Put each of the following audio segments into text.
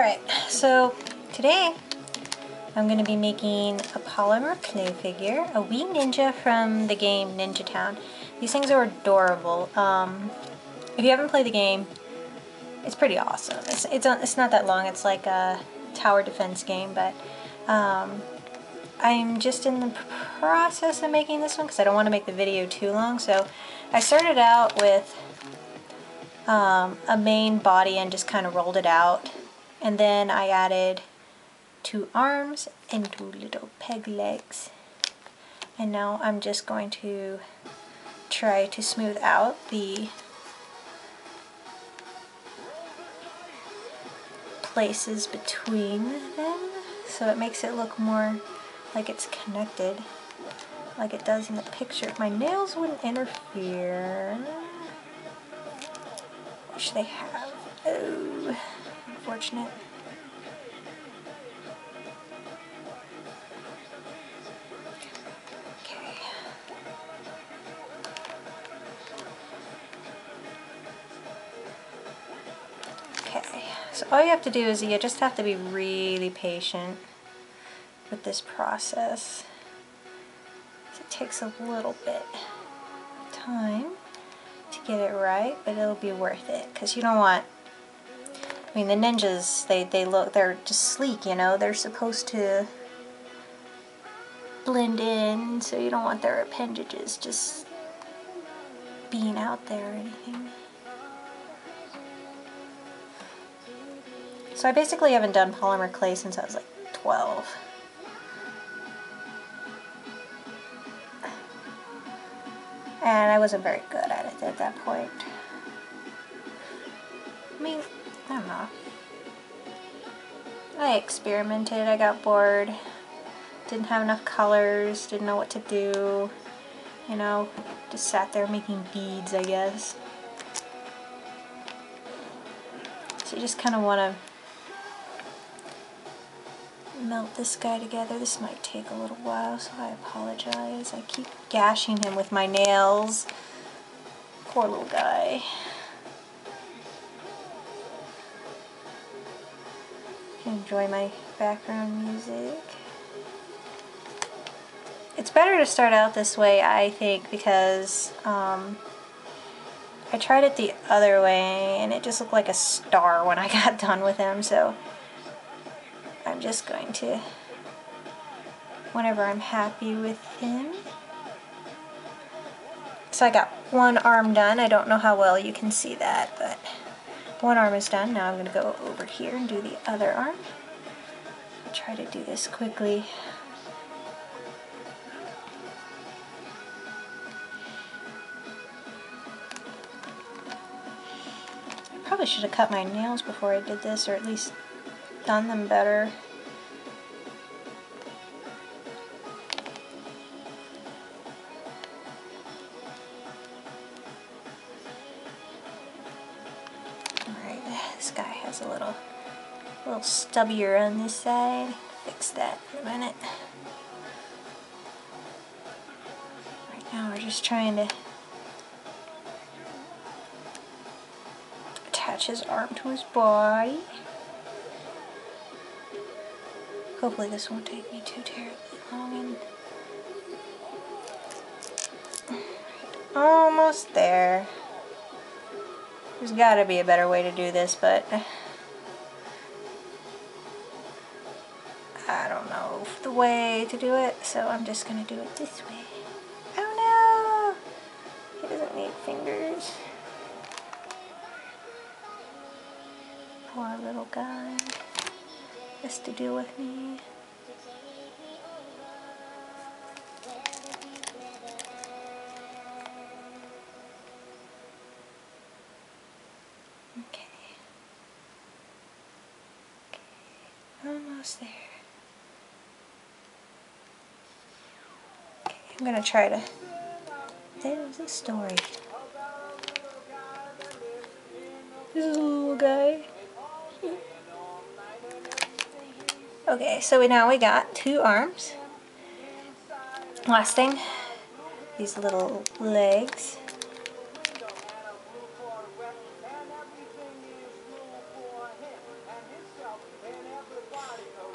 Alright, so today I'm going to be making a polymer clay figure, a wee ninja from the game Ninja Town. These things are adorable. If you haven't played the game, it's pretty awesome. It's not that long, it's like a tower defense game, but I'm just in the process of making this one because I don't want to make the video too long. So I started out with a main body and just kind of rolled it out. And then I added 2 arms and 2 little peg legs. And now I'm just going to try to smooth out the places between them so it makes it look more like it's connected, like it does in the picture. If my nails wouldn't interfere, which they have. Oh, unfortunate. Okay. Okay, so all you have to do is you just have to be really patient with this process. It takes a little bit of time to get it right, but it'll be worth it because you don't want, I mean, the ninjas, they're just sleek, you know, they're supposed to blend in, so you don't want their appendages just being out there or anything. So I basically haven't done polymer clay since I was like 12. And I wasn't very good at it at that point. I mean, I don't know. I experimented, I got bored, didn't have enough colors, didn't know what to do, you know, just sat there making beads, I guess. So you just kind of want to melt this guy together. This might take a little while, so I apologize. I keep gashing him with my nails. Poor little guy. Enjoy my background music. It's better to start out this way, I think, because I tried it the other way and it just looked like a star when I got done with him, so I'm just going to, whenever I'm happy with him. So I got one arm done. I don't know how well you can see that, but one arm is done. Now I'm going to go over here and do the other arm. I'll try to do this quickly. I probably should have cut my nails before I did this, or at least done them better. This guy has a little stubbier on this side. Fix that in a minute. Right now we're just trying to attach his arm to his body. Hopefully this won't take me too terribly long. Almost there. There's got to be a better way to do this, but I don't know the way to do it, so I'm just going to do it this way. Oh no! He doesn't need fingers. Poor little guy has to deal with me. Okay. Almost there. Okay, I'm gonna try to. There's a story. This is a little guy. Okay, so now we got 2 arms. Last thing, these little legs.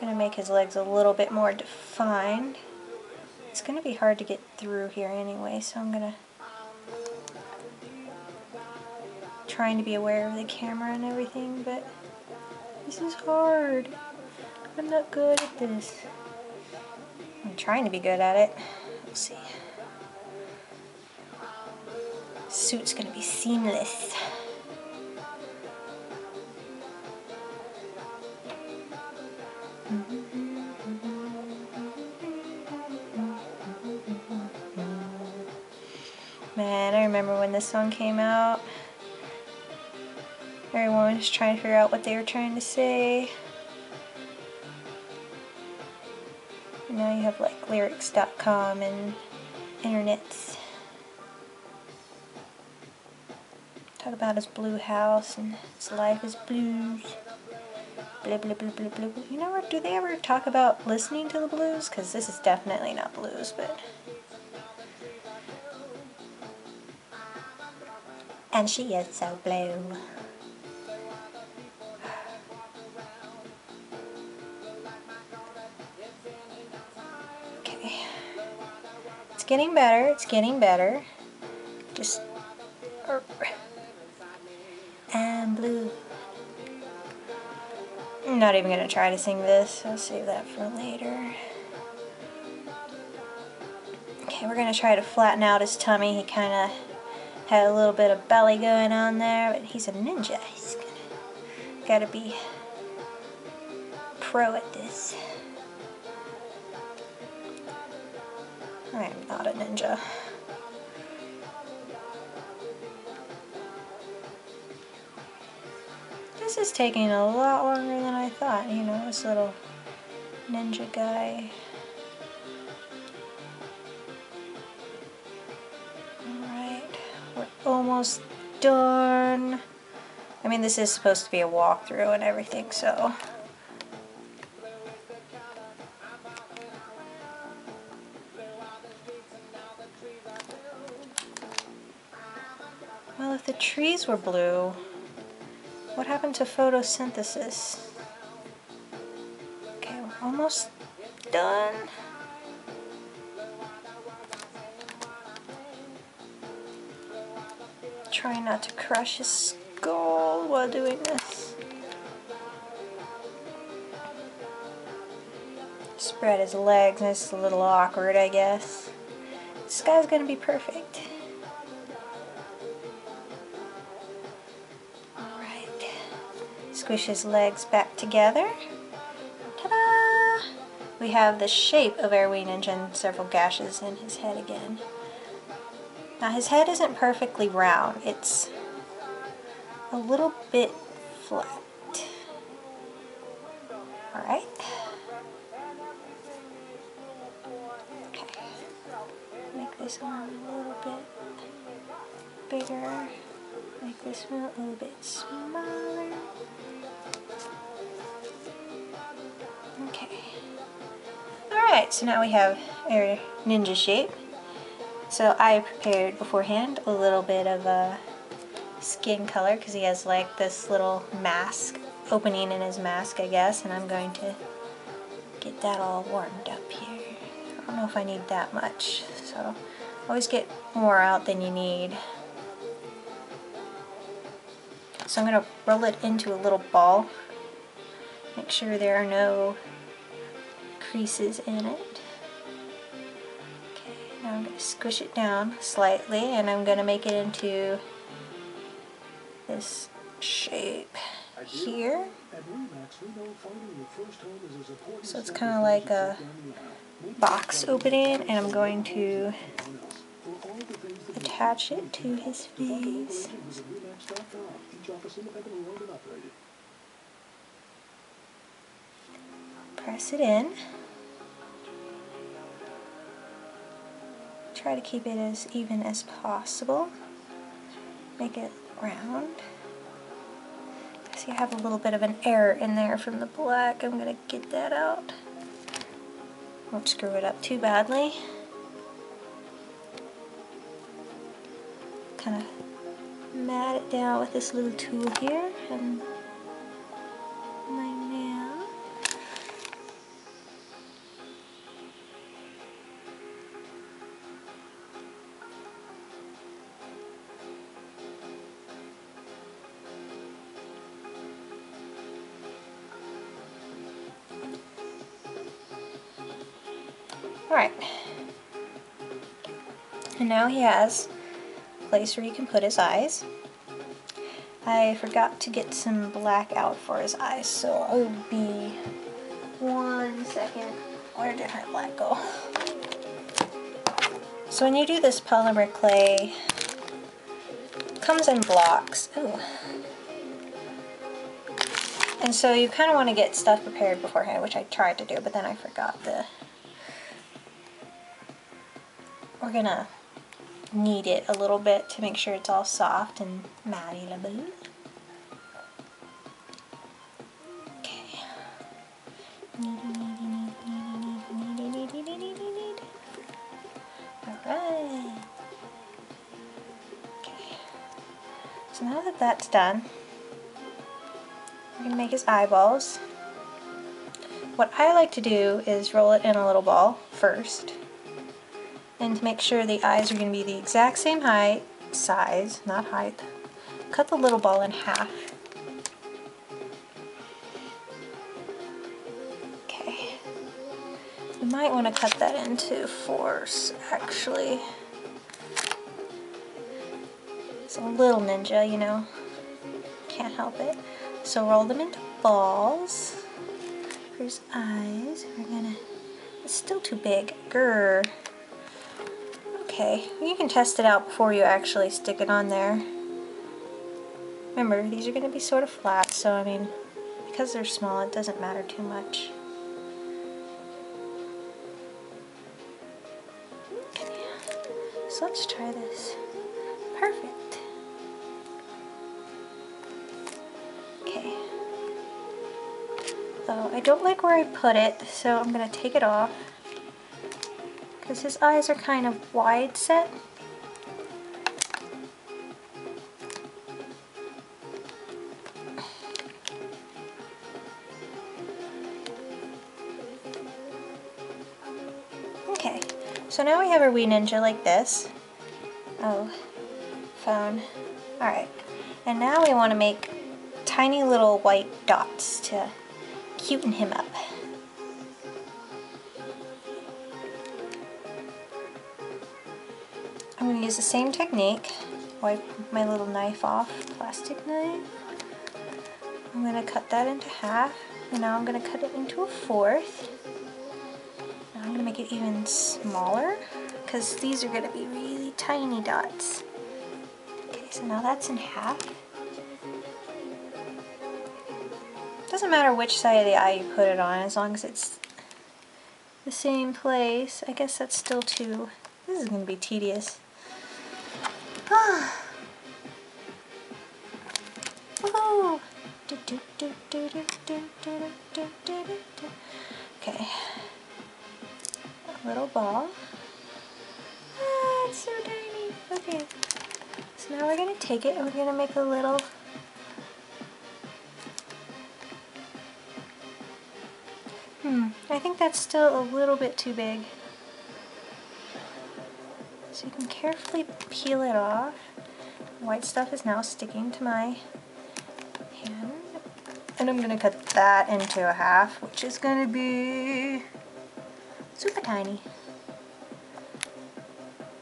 gonna make his legs a little bit more defined. It's gonna be hard to get through here anyway, so I'm gonna trying to be aware of the camera and everything, but this is hard. I'm not good at this. I'm trying to be good at it. We'll see. Suit's gonna be seamless. Man, I remember when this song came out. Everyone was trying to figure out what they were trying to say. And now you have like lyrics.com and internets. Talk about his blue house and his life is blues. Blah, blah, blah, blah, blah. You know, do they ever talk about listening to the blues? Because this is definitely not blues, but... And she is so blue. Okay. It's getting better, it's getting better. Just... I'm blue. I'm not even going to try to sing this. I'll save that for later. Okay, we're going to try to flatten out his tummy. He kind of had a little bit of belly going on there, but he's a ninja. He's got to be pro at this. I am not a ninja. This is taking a lot longer than I thought, you know, this little ninja guy. Alright, we're almost done. I mean, this is supposed to be a walkthrough and everything, so... Well, if the trees were blue, what happened to photosynthesis? Okay, we're almost done. Try not to crush his skull while doing this. Spread his legs, and it's a little awkward, I guess. This guy's gonna be perfect. Squish his legs back together. Ta-da! We have the shape of our wee ninja and several gashes in his head again. Now his head isn't perfectly round. It's a little bit flat. Alright. Okay. Make this one a little bit bigger. Make this one a little bit smaller. Okay. Alright, so now we have our ninja shape. So I prepared beforehand a little bit of a skin color because he has like this little mask, opening in his mask, I guess, and I'm going to get that all warmed up here. I don't know if I need that much, so always get more out than you need. So I'm going to roll it into a little ball. Make sure there are no creases in it. Okay, now I'm going to squish it down slightly and I'm going to make it into this shape here. So it's kind of like a box opening, and I'm going to attach it to his face. Press it in. Try to keep it as even as possible. Make it round. See, I have a little bit of an error in there from the black. I'm going to get that out. Won't screw it up too badly. Kind of mat it down with this little tool here and my nail. Alright. And now he has a place where you can put his eyes. I forgot to get some black out for his eyes, so it would be 1 second. Where did my black go? So when you do this polymer clay, it comes in blocks. Ooh. And so you kind of want to get stuff prepared beforehand, which I tried to do, but then I forgot we're gonna knead it a little bit to make sure it's all soft and malleable. Okay. Alright. Okay. So now that that's done, we're going to make his eyeballs. What I like to do is roll it in a little ball first, and to make sure the eyes are going to be the exact same height, size, not height, cut the little ball in half. Okay. You might want to cut that into 4s, actually. It's a little ninja, you know. Can't help it. So roll them into balls. For his eyes, we're gonna... It's still too big. Grr. Okay, you can test it out before you actually stick it on there. Remember, these are gonna be sort of flat, so I mean, because they're small, it doesn't matter too much. Okay, so let's try this. Perfect. Okay. So I don't like where I put it, so I'm going to take it off because his eyes are kind of wide set. Okay, so now we have our wee ninja like this. Oh, phone. Alright, and now we want to make tiny little white dots to cuten him up. I'm going to use the same technique. Wipe my little knife off, plastic knife. I'm going to cut that into half, and now I'm going to cut it into a 4th. Now I'm going to make it even smaller, because these are going to be really tiny dots. Okay, so now that's in half. Doesn't matter which side of the eye you put it on, as long as it's the same place. I guess that's still too... This is going to be tedious. Woohoo! Okay. A little ball. Ah, it's so tiny. Okay. So now we're going to take it and we're going to make a little... I think that's still a little bit too big. So you can carefully peel it off. The white stuff is now sticking to my hand. And I'm going to cut that into a half, which is going to be super tiny.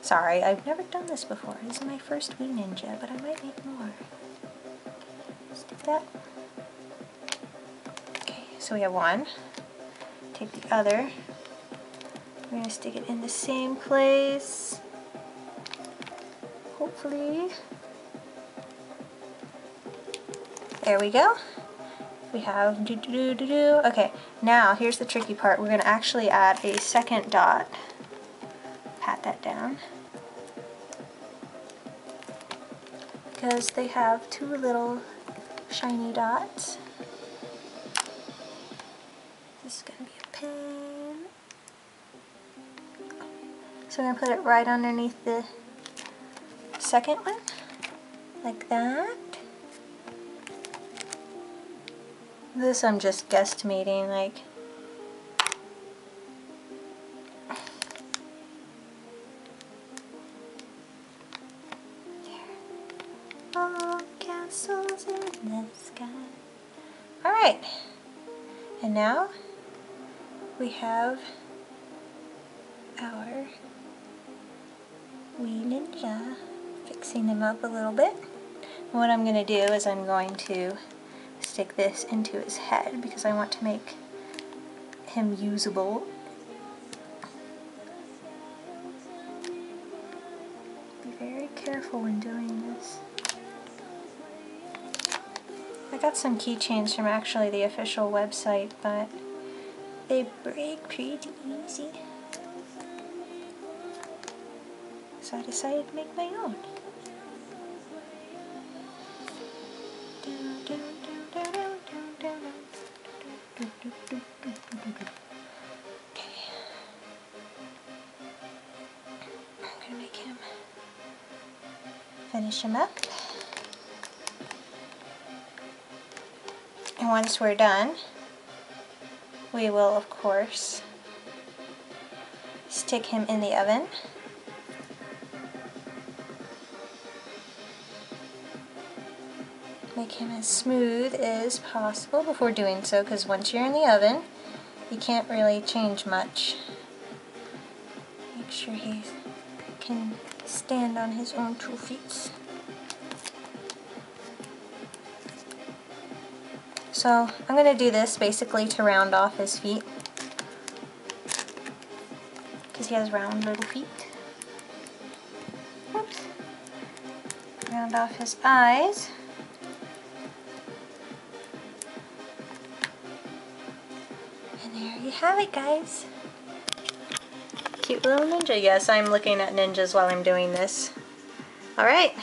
Sorry, I've never done this before. This is my first wee ninja, but I might make more. Stick that. Okay, so we have one. Take the other. We're going to stick it in the same place. Hopefully. There we go. We have Okay, now here's the tricky part. We're going to actually add a second dot. Pat that down. Because they have 2 little shiny dots. This is going to be a pain. So I'm going to put it right underneath the second one, like that. This I'm just guesstimating, like, there. All castles in the sky. Alright, and now we have our wee ninja. Fixing him up a little bit. And what I'm going to do is I'm going to stick this into his head because I want to make him usable. Be very careful when doing this. I got some keychains from actually the official website, but they break pretty easy. So I decided to make my own. Okay. I'm gonna make him finish him up. And once we're done, we will of course stick him in the oven. Make him as smooth as possible before doing so, because once you're in the oven, you can't really change much. Make sure he can stand on his own 2 feet. So I'm going to do this basically to round off his feet, because he has round little feet. Oops. Round off his eyes. And there you have it, guys. Cute little ninja. Yes, I'm looking at ninjas while I'm doing this. Alright.